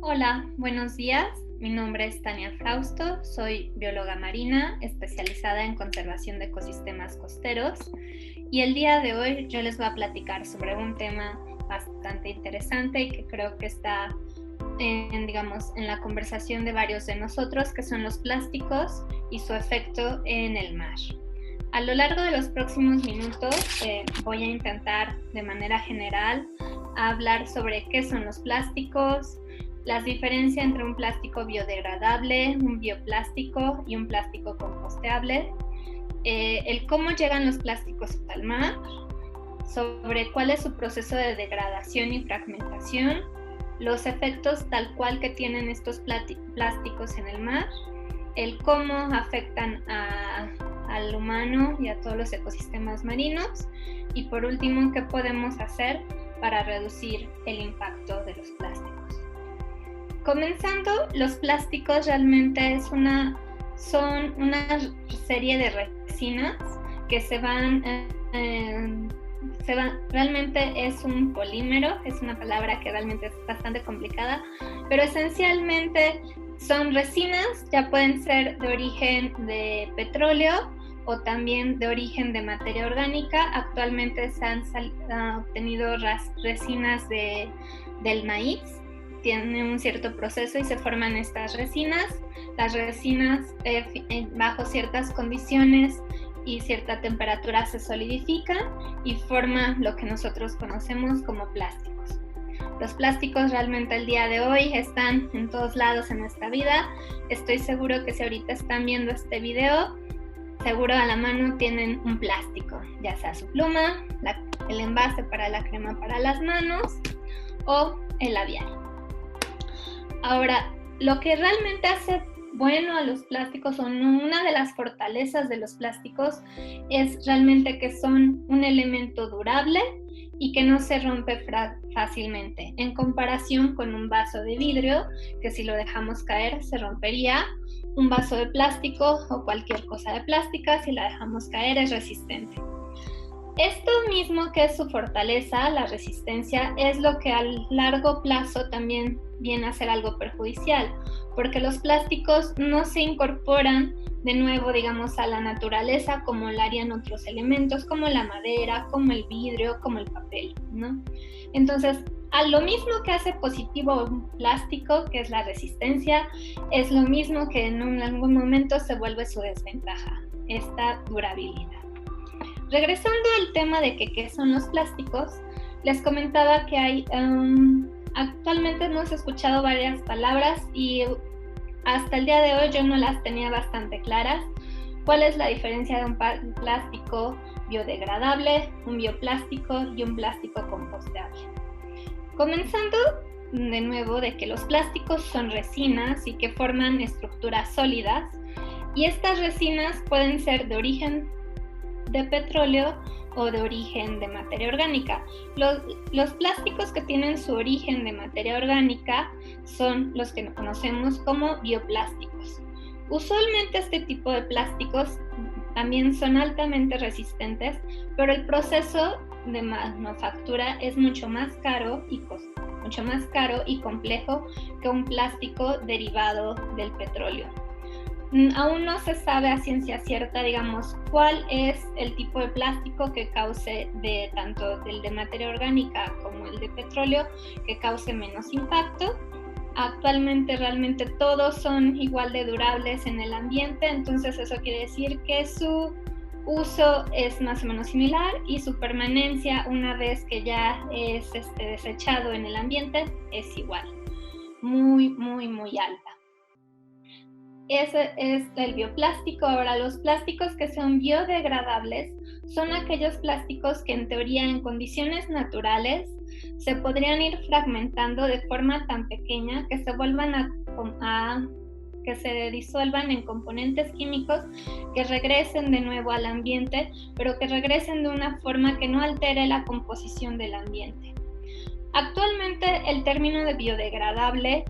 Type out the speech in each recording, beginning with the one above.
Hola, buenos días. Mi nombre es Tania Frausto, soy bióloga marina especializada en conservación de ecosistemas costeros y el día de hoy yo les voy a platicar sobre un tema bastante interesante y que creo que está en la conversación de varios de nosotros, que son los plásticos y su efecto en el mar. A lo largo de los próximos minutos voy a intentar de manera general hablar sobre qué son los plásticos, las diferencias entre un plástico biodegradable, un bioplástico y un plástico composteable, el cómo llegan los plásticos al mar, sobre cuál es su proceso de degradación y fragmentación, los efectos tal cual que tienen estos plásticos en el mar, el cómo afectan al humano y a todos los ecosistemas marinos y por último, qué podemos hacer para reducir el impacto de los plásticos. Comenzando, los plásticos realmente son una serie de resinas que realmente es un polímero, es una palabra que realmente es bastante complicada, pero esencialmente son resinas, ya pueden ser de origen de petróleo o también de origen de materia orgánica. Actualmente se han obtenido resinas del maíz, tienen un cierto proceso y se forman estas resinas. Las resinas bajo ciertas condiciones y cierta temperatura se solidifican y forman lo que nosotros conocemos como plásticos. Los plásticos realmente el día de hoy están en todos lados en nuestra vida. Estoy seguro que si ahorita están viendo este video, seguro a la mano tienen un plástico, ya sea su pluma, el envase para la crema para las manos o el labial. Ahora, lo que realmente hace bueno a los plásticos, o una de las fortalezas de los plásticos, es realmente que son un elemento durable y que no se rompe fácilmente, en comparación con un vaso de vidrio, que si lo dejamos caer se rompería. Un vaso de plástico o cualquier cosa de plástica, si la dejamos caer, es resistente. Esto mismo que es su fortaleza, la resistencia, es lo que a largo plazo también viene a ser algo perjudicial, porque los plásticos no se incorporan de nuevo, digamos, a la naturaleza como lo harían otros elementos, como la madera, como el vidrio, como el papel, ¿no? Entonces, a lo mismo que hace positivo un plástico, que es la resistencia, es lo mismo que en algún momento se vuelve su desventaja, esta durabilidad. Regresando al tema de qué son los plásticos, les comentaba que hay, actualmente hemos escuchado varias palabras y hasta el día de hoy yo no las tenía bastante claras. ¿Cuál es la diferencia de un plástico biodegradable, un bioplástico y un plástico compostable? Comenzando de nuevo de que los plásticos son resinas y que forman estructuras sólidas, y estas resinas pueden ser de origen de petróleo o de origen de materia orgánica. Los plásticos que tienen su origen de materia orgánica son los que conocemos como bioplásticos. Usualmente este tipo de plásticos también son altamente resistentes, pero el proceso de manufactura es mucho más caro y complejo que un plástico derivado del petróleo. Aún no se sabe a ciencia cierta, digamos, cuál es el tipo de plástico que cause, tanto el de materia orgánica como el de petróleo, que cause menos impacto. Actualmente realmente todos son igual de durables en el ambiente, entonces eso quiere decir que su uso es más o menos similar y su permanencia una vez que ya es desechado en el ambiente es igual, muy, muy, muy alta. Ese es el bioplástico. Ahora, los plásticos que son biodegradables son aquellos plásticos que en teoría en condiciones naturales se podrían ir fragmentando de forma tan pequeña que que se disuelvan en componentes químicos que regresen de nuevo al ambiente, pero que regresen de una forma que no altere la composición del ambiente. Actualmente el término de biodegradable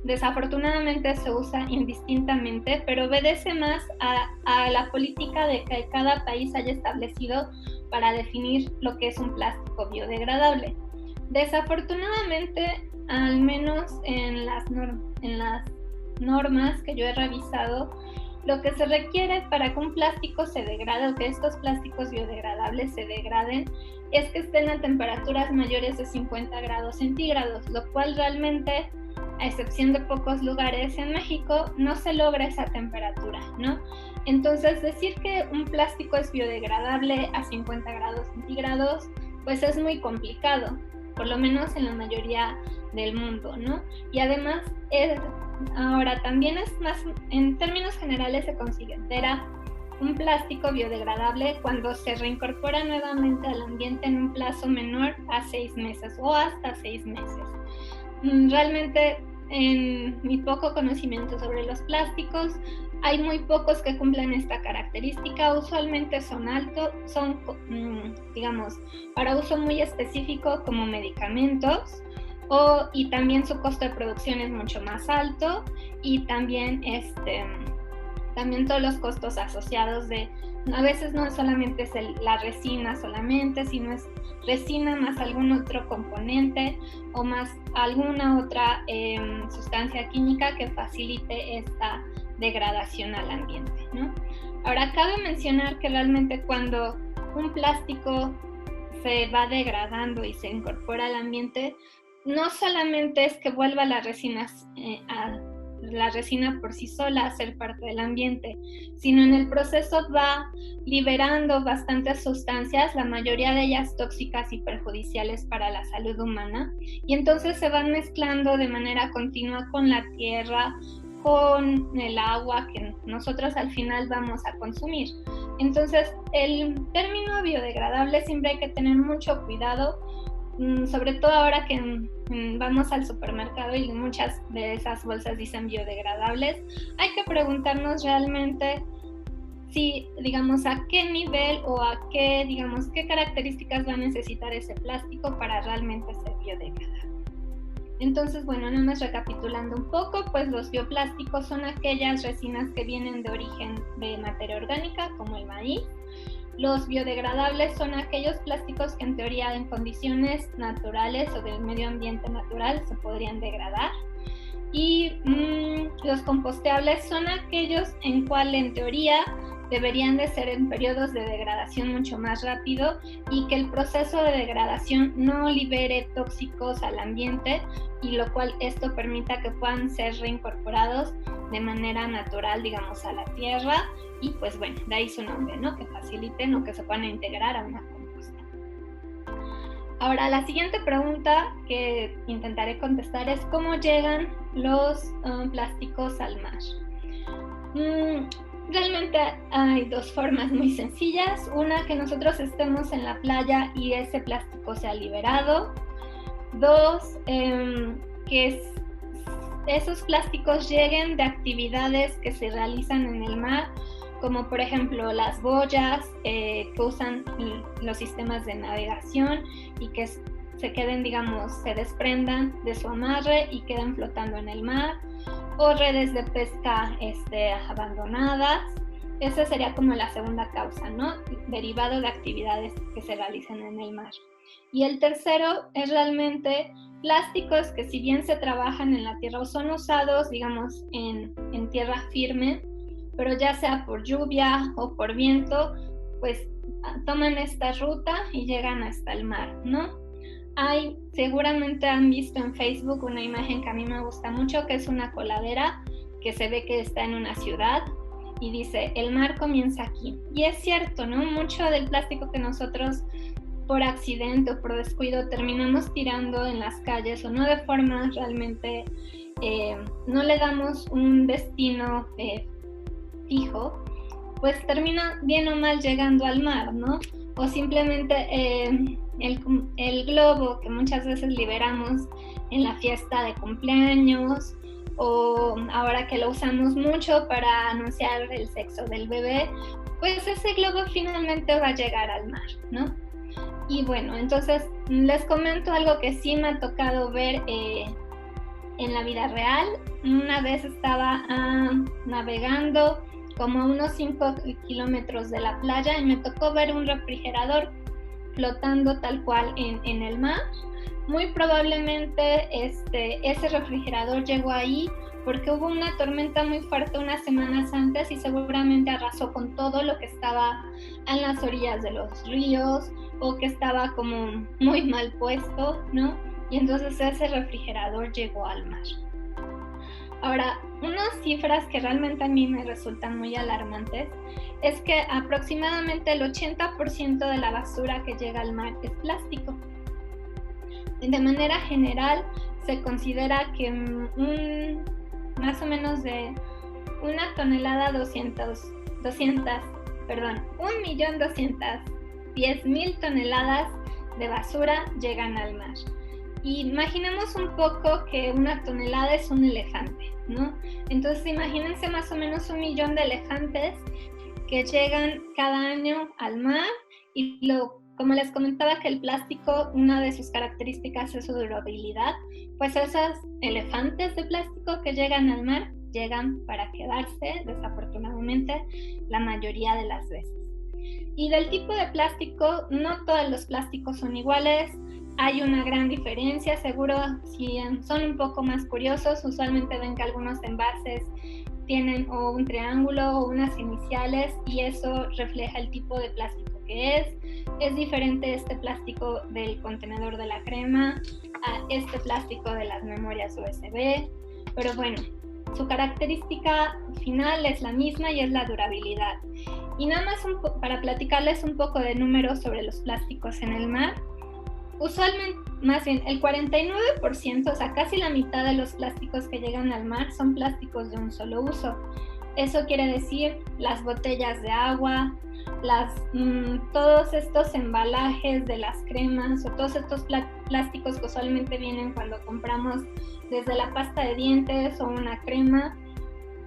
desafortunadamente se usa indistintamente, pero obedece más a la política de que cada país haya establecido para definir lo que es un plástico biodegradable. Desafortunadamente, al menos en las normas que yo he revisado, lo que se requiere para que un plástico se degrade o que estos plásticos biodegradables se degraden es que estén a temperaturas mayores de 50 grados centígrados, lo cual realmente, a excepción de pocos lugares en México, no se logra esa temperatura, ¿no? Entonces, decir que un plástico es biodegradable a 50 grados centígrados, pues es muy complicado, por lo menos en la mayoría del mundo, ¿no? Y además, ahora también es más, en términos generales se considera un plástico biodegradable cuando se reincorpora nuevamente al ambiente en un plazo menor a 6 meses o hasta 6 meses. Realmente, en mi poco conocimiento sobre los plásticos, hay muy pocos que cumplan esta característica. Usualmente son digamos, para uso muy específico como medicamentos, y también su costo de producción es mucho más alto, y también todos los costos asociados a veces no solamente es la resina solamente, sino es resina más algún otro componente o más alguna otra sustancia química que facilite esta degradación al ambiente, ¿no? Ahora, cabe mencionar que realmente cuando un plástico se va degradando y se incorpora al ambiente, no solamente es que vuelva la resina por sí sola a ser parte del ambiente, sino en el proceso va liberando bastantes sustancias, la mayoría de ellas tóxicas y perjudiciales para la salud humana, y entonces se van mezclando de manera continua con la tierra, con el agua que nosotros al final vamos a consumir. Entonces, el término biodegradable siempre hay que tener mucho cuidado, sobre todo ahora que vamos al supermercado y muchas de esas bolsas dicen biodegradables. Hay que preguntarnos realmente si, digamos, a qué nivel o qué características va a necesitar ese plástico para realmente ser biodegradable. Entonces, bueno, nada más recapitulando un poco, pues los bioplásticos son aquellas resinas que vienen de origen de materia orgánica, como el maíz. Los biodegradables son aquellos plásticos que en teoría en condiciones naturales o del medio ambiente natural se podrían degradar. Y los compostables son aquellos en cual en teoría deberían de ser en periodos de degradación mucho más rápido y que el proceso de degradación no libere tóxicos al ambiente, y lo cual esto permita que puedan ser reincorporados de manera natural, digamos, a la tierra, y pues bueno, de ahí su nombre, ¿no? Que faciliten o que se puedan integrar a una composta. Ahora, la siguiente pregunta que intentaré contestar es ¿cómo llegan los plásticos al mar? Realmente hay dos formas muy sencillas. Una, que nosotros estemos en la playa y ese plástico sea liberado. Dos, que esos plásticos lleguen de actividades que se realizan en el mar, como por ejemplo las boyas que usan los sistemas de navegación y que se queden, digamos, se desprendan de su amarre y queden flotando en el mar, o redes de pesca abandonadas. Esa sería como la segunda causa, ¿no? Derivado de actividades que se realizan en el mar. Y el tercero es realmente plásticos que, si bien se trabajan en la tierra o son usados, digamos, en tierra firme, pero ya sea por lluvia o por viento, pues toman esta ruta y llegan hasta el mar, ¿no? Seguramente han visto en Facebook una imagen que a mí me gusta mucho, que es una coladera que se ve que está en una ciudad y dice, el mar comienza aquí. Y es cierto, ¿no? Mucho del plástico que nosotros por accidente o por descuido terminamos tirando en las calles, o no de forma realmente, no le damos un destino fijo, pues termina bien o mal llegando al mar, ¿no? O simplemente el globo que muchas veces liberamos en la fiesta de cumpleaños, o ahora que lo usamos mucho para anunciar el sexo del bebé, pues ese globo finalmente va a llegar al mar, ¿no? Y bueno, entonces les comento algo que sí me ha tocado ver en la vida real. Una vez estaba navegando como a unos 5 kilómetros de la playa y me tocó ver un refrigerador flotando tal cual en el mar. Muy probablemente ese refrigerador llegó ahí porque hubo una tormenta muy fuerte unas semanas antes y seguramente arrasó con todo lo que estaba en las orillas de los ríos o que estaba como muy mal puesto, ¿no? Y entonces ese refrigerador llegó al mar. Ahora, unas cifras que realmente a mí me resultan muy alarmantes es que aproximadamente el 80% de la basura que llega al mar es plástico. De manera general, se considera que más o menos de una tonelada 1.210.000 toneladas de basura llegan al mar. Imaginemos un poco que una tonelada es un elefante, ¿no? Entonces imagínense más o menos 1 millón de elefantes que llegan cada año al mar y como les comentaba que el plástico, una de sus características es su durabilidad, pues esos elefantes de plástico que llegan al mar llegan para quedarse, desafortunadamente, la mayoría de las veces. Y del tipo de plástico, no todos los plásticos son iguales, hay una gran diferencia, seguro si son un poco más curiosos, usualmente ven que algunos envases tienen o un triángulo o unas iniciales y eso refleja el tipo de plástico que es. Es diferente este plástico del contenedor de la crema a este plástico de las memorias USB, pero bueno, su característica final es la misma y es la durabilidad. Y nada más para platicarles un poco de números sobre los plásticos en el mar. Usualmente, más bien el 49%, o sea, casi la mitad de los plásticos que llegan al mar son plásticos de un solo uso. Eso quiere decir las botellas de agua, todos estos embalajes de las cremas o todos estos plásticos que usualmente vienen cuando compramos desde la pasta de dientes o una crema.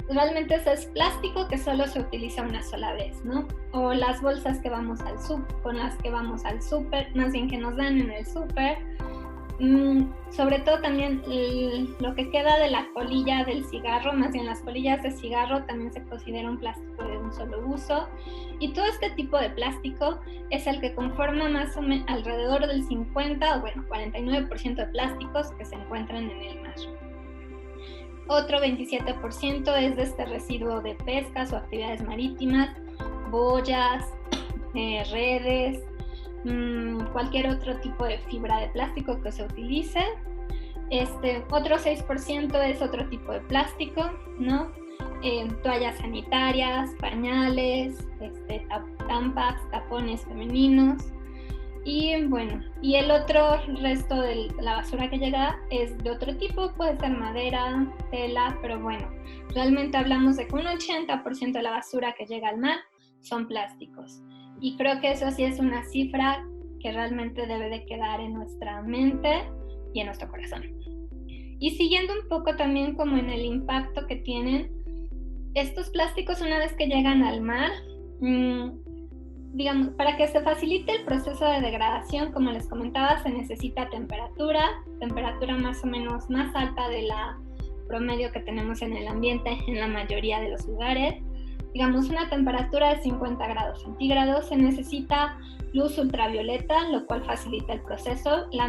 Realmente ese es plástico que solo se utiliza una sola vez, ¿no? O las bolsas que vamos con las que vamos al súper, más bien que nos dan en el súper. Sobre todo también lo que queda de la colilla del cigarro, más bien las colillas de cigarro también se considera un plástico de un solo uso. Y todo este tipo de plástico es el que conforma más o menos alrededor del 49% de plásticos que se encuentran en el mar. Otro 27% es de este residuo de pescas o actividades marítimas, boyas, redes, cualquier otro tipo de fibra de plástico que se utilice. Otro 6% es otro tipo de plástico, ¿no? Toallas sanitarias, pañales, tampax, tapones femeninos. Y bueno, y el otro resto de la basura que llega es de otro tipo, puede ser madera, tela, pero bueno, realmente hablamos de que un 80% de la basura que llega al mar son plásticos. Y creo que eso sí es una cifra que realmente debe de quedar en nuestra mente y en nuestro corazón. Y siguiendo un poco también como en el impacto que tienen, estos plásticos una vez que llegan al mar, digamos, para que se facilite el proceso de degradación, como les comentaba, se necesita temperatura más o menos más alta de la promedio que tenemos en el ambiente en la mayoría de los lugares. Digamos, una temperatura de 50 grados centígrados, se necesita luz ultravioleta, lo cual facilita el proceso. La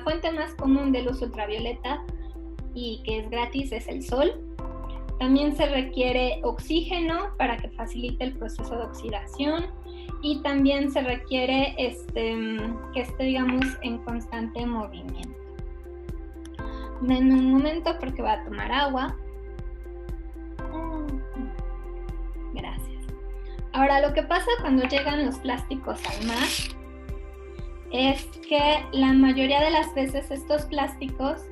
fuente más común de luz ultravioleta y que es gratis es el sol. También se requiere oxígeno para que facilite el proceso de oxidación y también se requiere que esté, digamos, en constante movimiento. Denme un momento porque voy a tomar agua. Gracias. Ahora, lo que pasa cuando llegan los plásticos al mar es que la mayoría de las veces estos plásticos,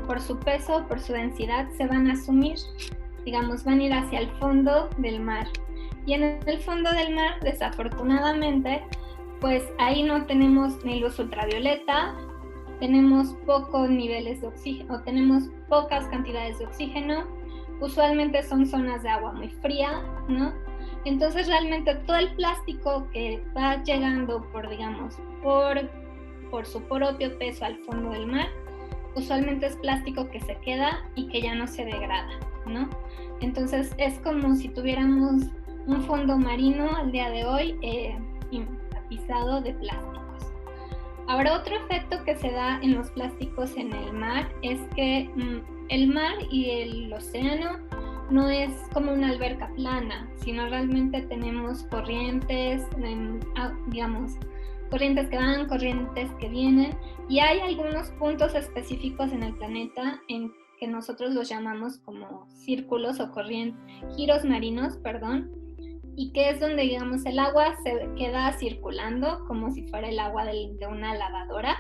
por su peso, por su densidad, se van a sumir, digamos, van a ir hacia el fondo del mar. Y en el fondo del mar, desafortunadamente, pues ahí no tenemos ni luz ultravioleta, tenemos pocos niveles de oxígeno, o tenemos pocas cantidades de oxígeno, usualmente son zonas de agua muy fría, ¿no? Entonces realmente todo el plástico que va llegando por su propio peso al fondo del mar, usualmente es plástico que se queda y que ya no se degrada, ¿no? Entonces es como si tuviéramos un fondo marino al día de hoy tapizado de plásticos. Ahora, otro efecto que se da en los plásticos en el mar es que el mar y el océano no es como una alberca plana, sino realmente tenemos corrientes, digamos, corrientes que van, corrientes que vienen, y hay algunos puntos específicos en el planeta en que nosotros los llamamos como círculos o giros marinos, perdón, y que es donde, digamos, el agua se queda circulando como si fuera el agua de una lavadora.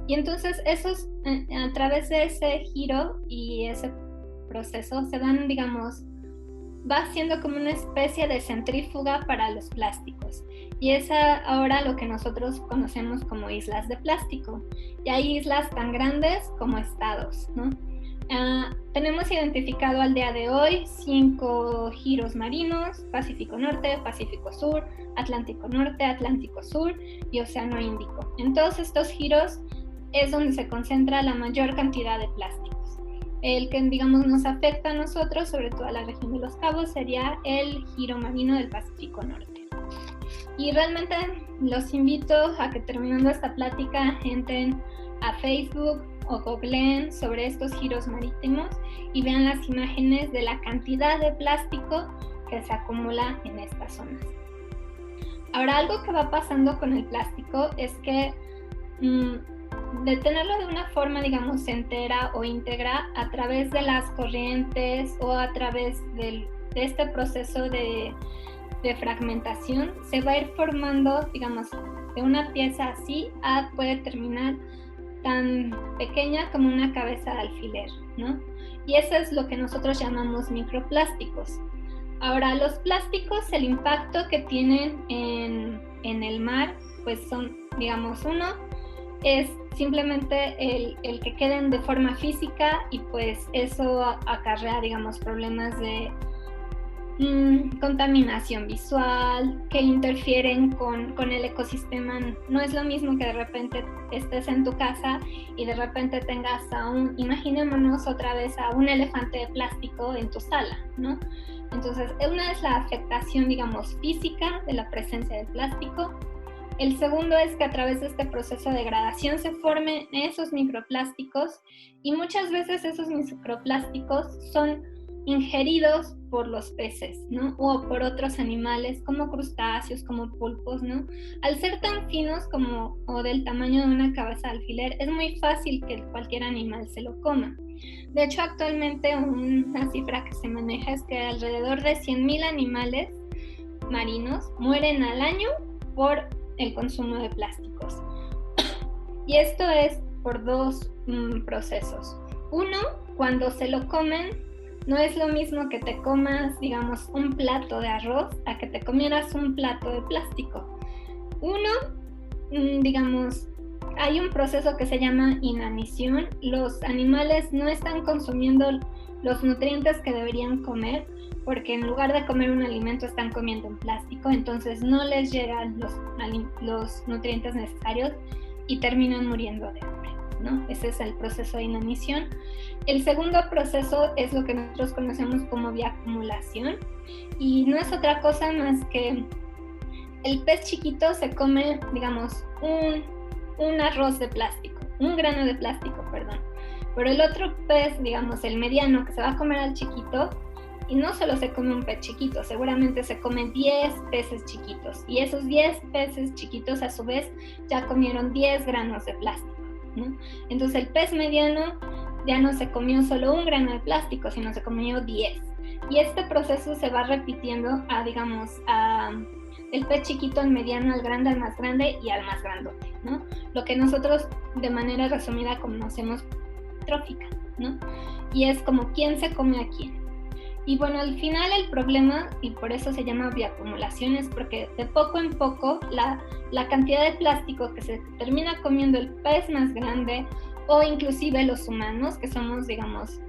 Y entonces esos, a través de ese giro y ese proceso se dan, digamos, va siendo como una especie de centrífuga para los plásticos. Y es ahora lo que nosotros conocemos como islas de plástico. Y hay islas tan grandes como estados, ¿no? Tenemos identificado al día de hoy 5 giros marinos: Pacífico Norte, Pacífico Sur, Atlántico Norte, Atlántico Sur y Océano Índico. En todos estos giros es donde se concentra la mayor cantidad de plásticos. El que, digamos, nos afecta a nosotros, sobre todo a la región de Los Cabos, sería el giro marino del Pacífico Norte. Y realmente los invito a que, terminando esta plática, entren a Facebook o googleen sobre estos giros marítimos y vean las imágenes de la cantidad de plástico que se acumula en estas zonas. Ahora, algo que va pasando con el plástico es que de tenerlo de una forma, digamos, entera o íntegra, a través de las corrientes o a través de este proceso de fragmentación, se va a ir formando, digamos, de una pieza así puede terminar tan pequeña como una cabeza de alfiler, ¿no? Y eso es lo que nosotros llamamos microplásticos. Ahora, los plásticos, el impacto que tienen en el mar, pues son, digamos, uno es simplemente el que queden de forma física, y pues eso acarrea, digamos, problemas de contaminación visual, que interfieren con el ecosistema. No es lo mismo que de repente estés en tu casa y de repente tengas imaginémonos otra vez a un elefante de plástico en tu sala, ¿no? Entonces, una es la afectación, digamos, física de la presencia del plástico. El segundo es que a través de este proceso de degradación se formen esos microplásticos, y muchas veces esos microplásticos son ingeridos por los peces, ¿no? O por otros animales como crustáceos, como pulpos, ¿no? Al ser tan finos o del tamaño de una cabeza de alfiler, es muy fácil que cualquier animal se lo coma. De hecho, actualmente una cifra que se maneja es que alrededor de 100,000 animales marinos mueren al año por el consumo de plásticos. Y esto es por dos procesos. Uno, cuando se lo comen, no es lo mismo que te comas, digamos, un plato de arroz a que te comieras un plato de plástico. Uno, digamos, hay un proceso que se llama inanición. Los animales no están consumiendo los nutrientes que deberían comer, porque en lugar de comer un alimento están comiendo un plástico, entonces no les llegan los nutrientes necesarios y terminan muriendo de hambre, ¿no? Ese es el proceso de inanición. El segundo proceso es lo que nosotros conocemos como bioacumulación, y no es otra cosa más que el pez chiquito se come, digamos, un arroz de plástico, un grano de plástico, perdón. Pero el otro pez, digamos, el mediano, que se va a comer al chiquito, y no solo se come un pez chiquito, seguramente se comen 10 peces chiquitos, y esos 10 peces chiquitos a su vez ya comieron 10 granos de plástico, ¿no? Entonces el pez mediano ya no se comió solo un grano de plástico, sino se comió 10. Y este proceso se va repitiendo del pez chiquito al mediano, al grande, al más grande y al más grandote, ¿no? Lo que nosotros de manera resumida conocemos trófica, ¿no? Y es como quién se come a quién. Y bueno, al final el problema, y por eso se llama bioacumulación, es porque de poco en poco la cantidad de plástico que se termina comiendo el pez más grande, o inclusive los humanos, que somos, digamos,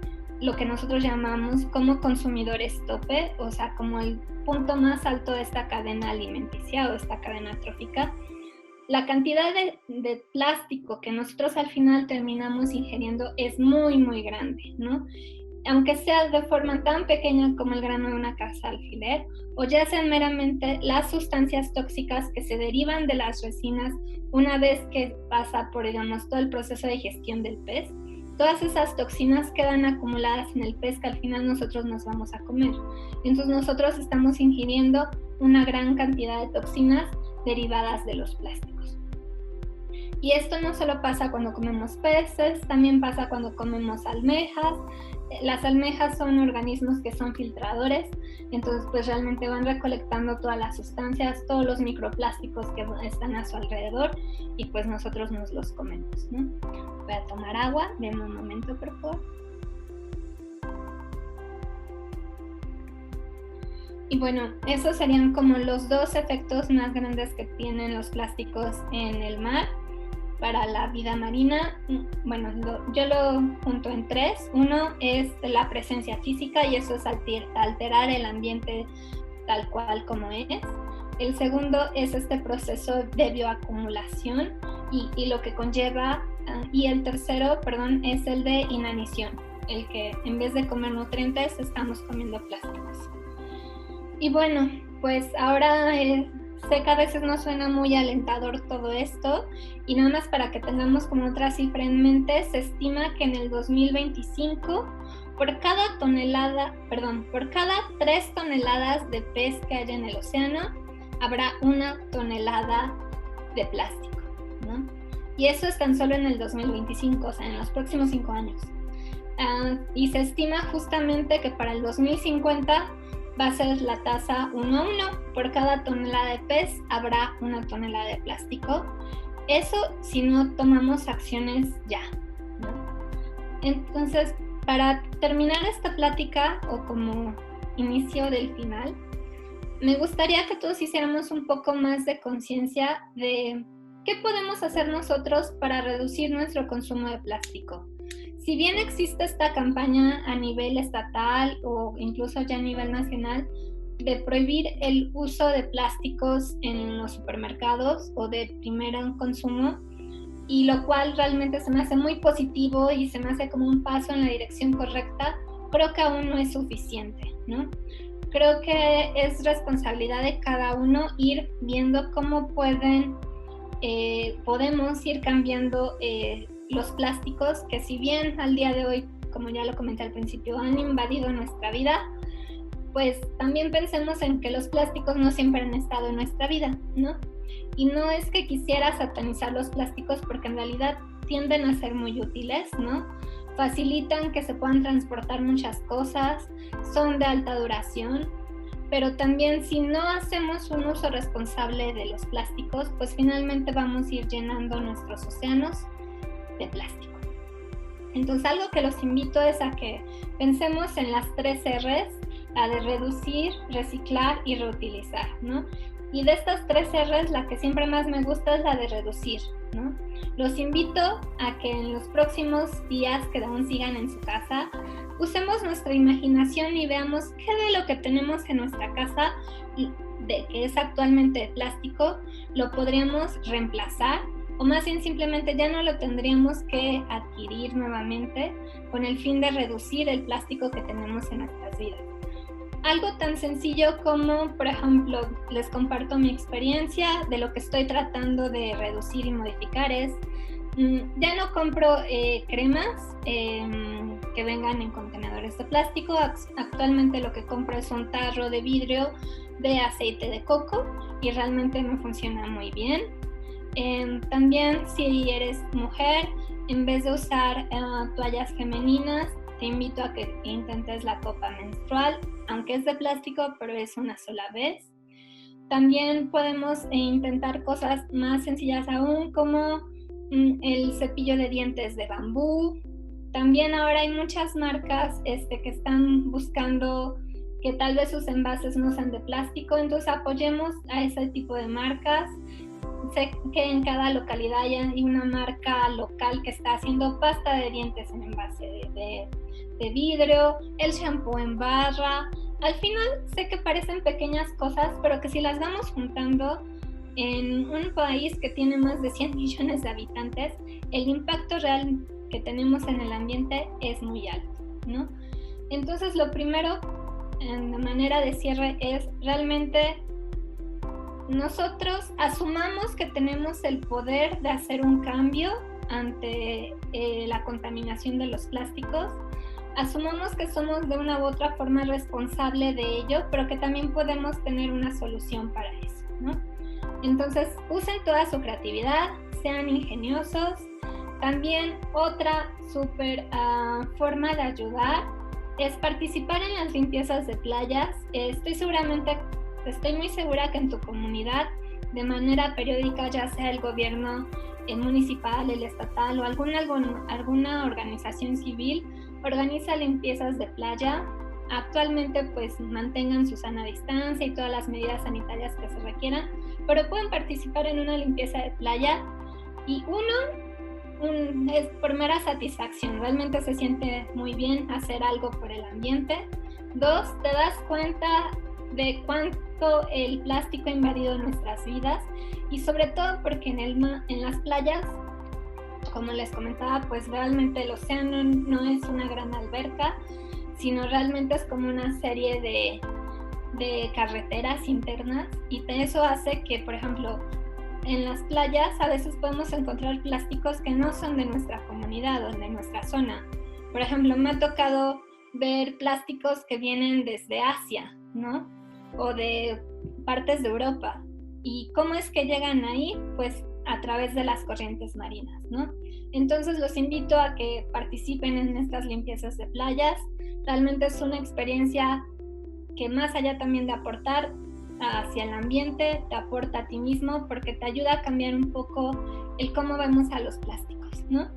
lo que nosotros llamamos como consumidores tope, o sea, como el punto más alto de esta cadena alimenticia o esta cadena trófica, la cantidad de plástico que nosotros al final terminamos ingiriendo es muy, muy grande, ¿no? aunque sea de forma tan pequeña como el grano de una casa alfiler, o ya sean meramente las sustancias tóxicas que se derivan de las resinas una vez que pasa por, digamos, todo el proceso de digestión del pez. Todas esas toxinas quedan acumuladas en el pez que al final nosotros nos vamos a comer. Entonces nosotros estamos ingiriendo una gran cantidad de toxinas derivadas de los plásticos. Y esto no solo pasa cuando comemos peces, también pasa cuando comemos almejas. Las almejas son organismos que son filtradores, entonces pues realmente van recolectando todas las sustancias, todos los microplásticos que están a su alrededor y pues nosotros nos los comemos, ¿no? Voy a tomar agua, denme un momento por favor. Y bueno, esos serían como los dos efectos más grandes que tienen los plásticos en el mar para la vida marina. Bueno, yo lo junto en tres. Uno es la presencia física y eso es alterar el ambiente tal cual como es. El segundo es este proceso de bioacumulación y lo que conlleva. Y el tercero, es el de inanición, el que en vez de comer nutrientes estamos comiendo plásticos. Y bueno, pues ahora sé que a veces no suena muy alentador todo esto y nada más para que tengamos como otra cifra en mente, se estima que en el 2025 por cada 3 toneladas de pez que haya en el océano habrá 1 tonelada de plástico, ¿no? Y eso es tan solo en el 2025, o sea, en los próximos 5 años. Y se estima justamente que para el 2050 va a ser la tasa 1 a 1. Por cada tonelada de pez habrá 1 tonelada de plástico. Eso si no tomamos acciones ya, ¿no? Entonces, para terminar esta plática o como inicio del final, me gustaría que todos hiciéramos un poco más de conciencia de qué podemos hacer nosotros para reducir nuestro consumo de plástico. Si bien existe esta campaña a nivel estatal o incluso ya a nivel nacional de prohibir el uso de plásticos en los supermercados o de primer consumo, y lo cual realmente se me hace muy positivo y se me hace como un paso en la dirección correcta, creo que aún no es suficiente, ¿no? Creo que es responsabilidad de cada uno ir viendo cómo podemos ir cambiando los plásticos que si bien al día de hoy, como ya lo comenté al principio, han invadido nuestra vida, pues también pensemos en que los plásticos no siempre han estado en nuestra vida, ¿no? Y no es que quisiera satanizar los plásticos porque en realidad tienden a ser muy útiles, ¿no? Facilitan que se puedan transportar muchas cosas, son de alta duración, pero también si no hacemos un uso responsable de los plásticos, pues finalmente vamos a ir llenando nuestros océanos de plástico. Entonces algo que los invito es a que pensemos en las 3 R's, la de reducir, reciclar y reutilizar, ¿no? Y de estas 3 R's, la que siempre más me gusta es la de reducir, ¿no? Los invito a que en los próximos días que aún sigan en su casa, usemos nuestra imaginación y veamos qué de lo que tenemos en nuestra casa, que es actualmente de plástico, lo podríamos reemplazar, o más bien simplemente ya no lo tendríamos que adquirir nuevamente con el fin de reducir el plástico que tenemos en nuestras vidas. Algo tan sencillo como, por ejemplo, les comparto mi experiencia de lo que estoy tratando de reducir y modificar es, ya no compro cremas que vengan en contenedores de plástico. Actualmente lo que compro es un tarro de vidrio de aceite de coco y realmente me funciona muy bien. También si eres mujer, en vez de usar toallas femeninas, te invito a que intentes la copa menstrual, aunque es de plástico, pero es una sola vez. También podemos intentar cosas más sencillas aún, como el cepillo de dientes de bambú. También ahora hay muchas marcas que están buscando que tal vez sus envases no sean de plástico, entonces apoyemos a ese tipo de marcas. Sé que en cada localidad hay una marca local que está haciendo pasta de dientes en envase de vidrio, el shampoo en barra. Al final sé que parecen pequeñas cosas, pero que si las vamos juntando en un país que tiene más de 100 millones de habitantes, el impacto real que tenemos en el ambiente es muy alto, ¿no? Entonces, lo primero, en manera de cierre, es realmente nosotros asumamos que tenemos el poder de hacer un cambio ante la contaminación de los plásticos. Asumamos que somos de una u otra forma responsable de ello, pero que también podemos tener una solución para eso, ¿no? Entonces, usen toda su creatividad, sean ingeniosos. También otra súper forma de ayudar es participar en las limpiezas de playas. Estoy muy segura que en tu comunidad, de manera periódica, ya sea el gobierno municipal, el estatal o alguna organización civil, organiza limpiezas de playa. Actualmente pues mantengan su sana distancia y todas las medidas sanitarias que se requieran, pero pueden participar en una limpieza de playa y es por mera satisfacción, realmente se siente muy bien hacer algo por el ambiente. 2, te das cuenta de cuánto el plástico ha invadido nuestras vidas y sobre todo porque en las playas, como les comentaba, pues realmente el océano no es una gran alberca, sino realmente es como una serie de carreteras internas, y eso hace que, por ejemplo, en las playas a veces podemos encontrar plásticos que no son de nuestra comunidad o de nuestra zona. Por ejemplo, me ha tocado ver plásticos que vienen desde Asia, ¿no? O de partes de Europa. ¿Y cómo es que llegan ahí? Pues a través de las corrientes marinas, ¿no? Entonces los invito a que participen en estas limpiezas de playas. Realmente es una experiencia que, más allá también de aportar hacia el ambiente, te aporta a ti mismo porque te ayuda a cambiar un poco el cómo vemos a los plásticos, ¿no?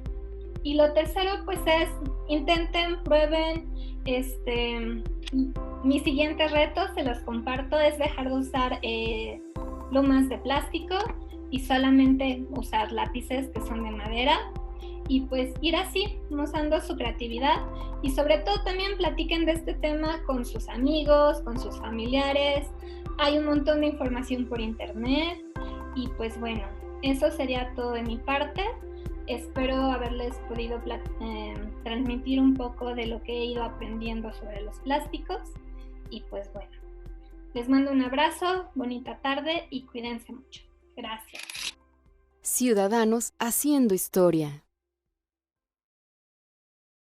Y lo tercero pues es, intenten, prueben. Mi siguiente reto, se los comparto, es dejar de usar plumas de plástico y solamente usar lápices que son de madera, y pues ir así, usando su creatividad, y sobre todo también platiquen de este tema con sus amigos, con sus familiares. Hay un montón de información por internet y pues bueno, eso sería todo de mi parte. Espero haberles podido transmitir un poco de lo que he ido aprendiendo sobre los plásticos y pues bueno, les mando un abrazo, bonita tarde y cuídense mucho. Gracias. Ciudadanos haciendo historia.